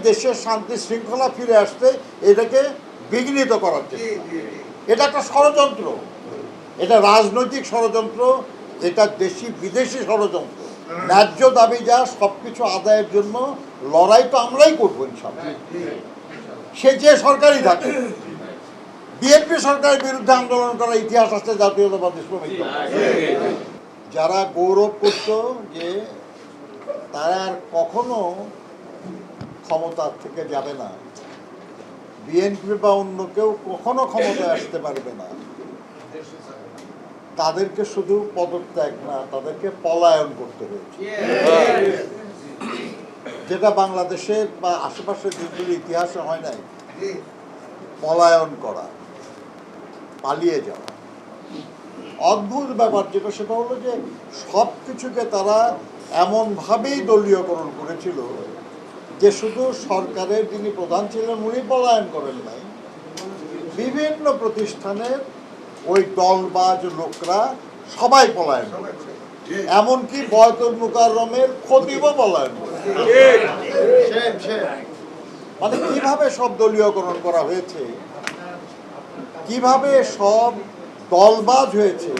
দেশের শান্তি শৃঙ্খলা ফিরে আসতে এটাকে বিঘ্নিত করার চেষ্টা। এটা একটা ষড়যন্ত্র, এটা রাজনৈতিক ষড়যন্ত্র, এটা দেশি বিদেশি ষড়যন্ত্র। ন্যায্য দাবি যা সবকিছু আদায়ের জন্য লড়াই তো আমরাই করবো ইনশাআল্লাহ, সে যে সরকারই থাকে। বিএনপি সরকারের বিরুদ্ধে আন্দোলন করার ইতিহাস আছে জাতীয়তাবাদী শ্রমিক দল। যারা গৌরব করত যে তারা আর কখনো ক্ষমতার থেকে যাবে না, বিএনপি বা অন্য কেউ কখনো ক্ষমতায় আসতে পারবে না, তাদেরকে শুধু পদত্যাগ না, তাদেরকে পলায়ন করতে হয়েছে। যেটা বাংলাদেশের বা আশেপাশের দেশগুলির ইতিহাসে হয় নাই। পলায়ন করা, পালিয়ে যাওয়া অদ্ভুত ব্যাপার। যেটা সেটা হলো যে সব কিছুকে তারা এমনভাবেই দলীয়করণ করেছিল যে শুধু সরকারের যিনি প্রধান ছিলেন উনি পলায়ন করেন নাই, বিভিন্ন প্রতিষ্ঠানের ওই দলবাজ লোকরা সবাই পলায়ন করেছে। এমনকি বয়তুল মুকাররমের খতিবও পলায়ন করেছে। মানে কিভাবে সব দলীয়করণ করা হয়েছে, কিভাবে সব দলবাজ হয়েছে,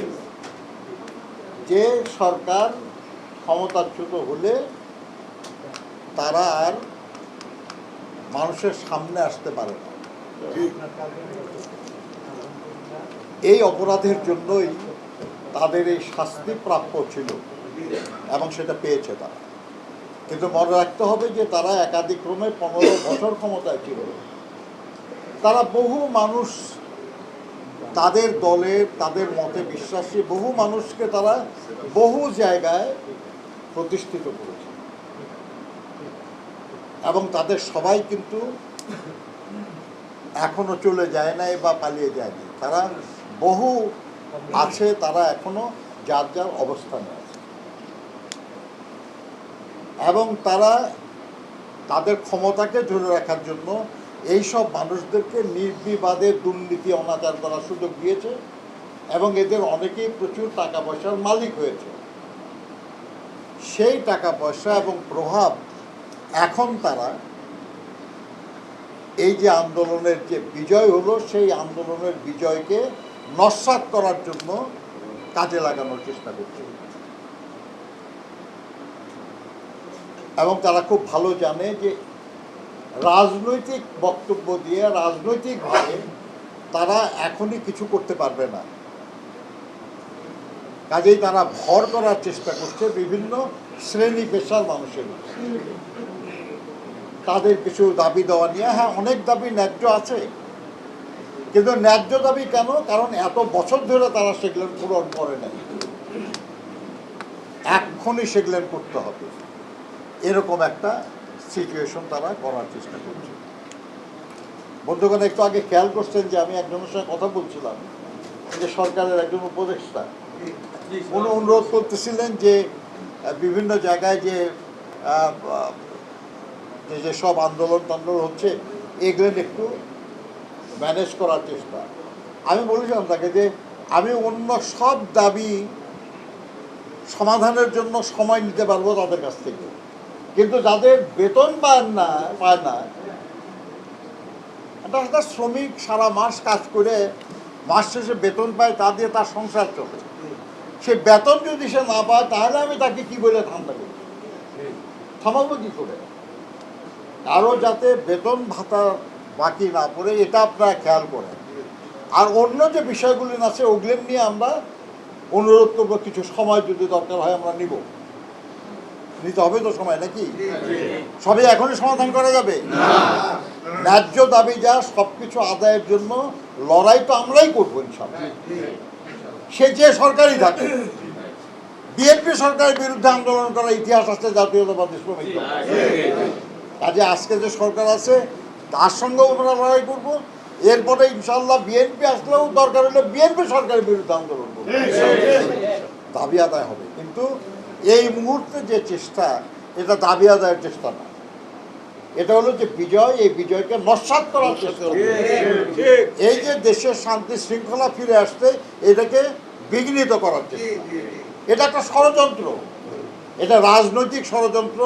যে সরকার ক্ষমতাচ্যুত হলে তারা আর মানুষের সামনে আসতে পারে না। এই অপরাধের জন্যই তাদের এই শাস্তি প্রাপ্য ছিল এবং সেটা পেয়েছে তারা। কিন্তু মনে রাখতে হবে যে তারা একাধিক্রমে 15 বছর ক্ষমতায় ছিল। তারা বহু মানুষ, তাদের দলের, তাদের মতে বিশ্বাসী বহু মানুষকে তারা বহু জায়গায় প্রতিষ্ঠিত করেছে এবং তাদের সবাই কিন্তু এখনো চলে যায় নাই বা পালিয়ে যায়নি। তারা বহু আছে, তারা এখনো যার যার অবস্থানে আছে এবং তারা তাদের ক্ষমতাকে ধরে রাখার জন্য এইসব মানুষদেরকে নির্বিবাদে দুর্নীতি অনাচার করার সুযোগ দিয়েছে এবং এদের অনেকেই প্রচুর টাকা পয়সার মালিক হয়েছে। সেই টাকা পয়সা এবং প্রভাব এখন তারা এই যে আন্দোলনের যে বিজয় হলো, সেই আন্দোলনের বিজয়কে নস্যাৎ করার জন্য কাজে লাগানোর চেষ্টা করছে এবং তারা খুব ভালো জানে যে রাজনৈতিক বক্তব্য দিয়ে, রাজনৈতিকভাবে তারা এখনই কিছু করতে পারবে না। কাজেই তারা ভর করার চেষ্টা করছে বিভিন্ন শ্রেণী পেশার মানুষের, তাদের কিছু দাবি দেওয়া নিয়ে। হ্যাঁ, অনেক দাবি ন্যায্য আছে, কিন্তু ন্যায্য দাবি কেন? কারণ এত বছর ধরে তারা সেগুলো পূরণ করে নাই, এখনই সেগুলো করতে হবে, এরকম একটা সিচুয়েশন তারা করার চেষ্টা করছে। বন্ধুগণ, একটু আগে খেয়াল করছেন যে আমি একজনের সঙ্গে কথা বলছিলাম, যে সরকারের একজন উপদেষ্টা উনি অনুরোধ করতেছিলেন যে বিভিন্ন জায়গায় যে যেসব আন্দোলন হচ্ছে এগুলো একটু ম্যানেজ করার চেষ্টা। আমি বলেছিলাম তাকে যে আমি অন্য সব দাবি সমাধানের জন্য সময় নিতে পারবো তাদের কাছ থেকে, কিন্তু যাদের বেতন পায় না একটা শ্রমিক সারা মাস কাজ করে মাস শেষে বেতন পায়, তা দিয়ে তার সংসার চলে। সে বেতন যদি সে না পায় তাহলে আমি তাকে কি বলে ঠান্ডা করি, থামাবো কি করে? আরও যাতে বেতন ভাতা বাকি না পড়ে, এটা আপনারা খেয়াল করেন। আর অন্য যে বিষয়গুলি আছে ওগুলো নিয়ে আমরা অনুরোধ করবো, কিছু সময় যদি দরকার হয় আমরা নিতে হবে তো সময়, নাকি সবই এখনই সমাধান করা যাবে? ন্যায্য দাবি যা সবকিছু আদায়ের জন্য লড়াই তো আমরাই করবো ইনশাআল্লাহ, সে যে সরকারই থাকে। বিএনপি সরকারের বিরুদ্ধে আন্দোলন করার ইতিহাস আছে জাতীয়তাবাদী শ্রমিক দল। কাজে আজকে যে সরকার আছে তার সঙ্গেও আমরা লড়াই করবো। এরপরে ইনশাআল্লাহ বিএনপি আসলেও দরকার হলে বিএনপি সরকারের বিরুদ্ধে আন্দোলন করবো, দাবি আদায় হবে। কিন্তু এই মুহূর্তে যে চেষ্টা, এটা দাবি আদায়ের চেষ্টা না, এটা হলো যে বিজয়, এই বিজয়কে নস্যাৎ করার চেষ্টা। এই যে দেশের শান্তি শৃঙ্খলা ফিরে আসতে এটাকে বিঘ্নিত করার চেষ্টা। এটা একটা ষড়যন্ত্র, এটা রাজনৈতিক ষড়যন্ত্র,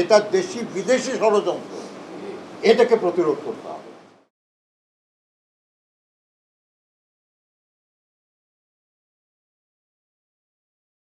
এটা দেশি বিদেশি ষড়যন্ত্র। এটাকে প্রতিরোধ করতে হবে।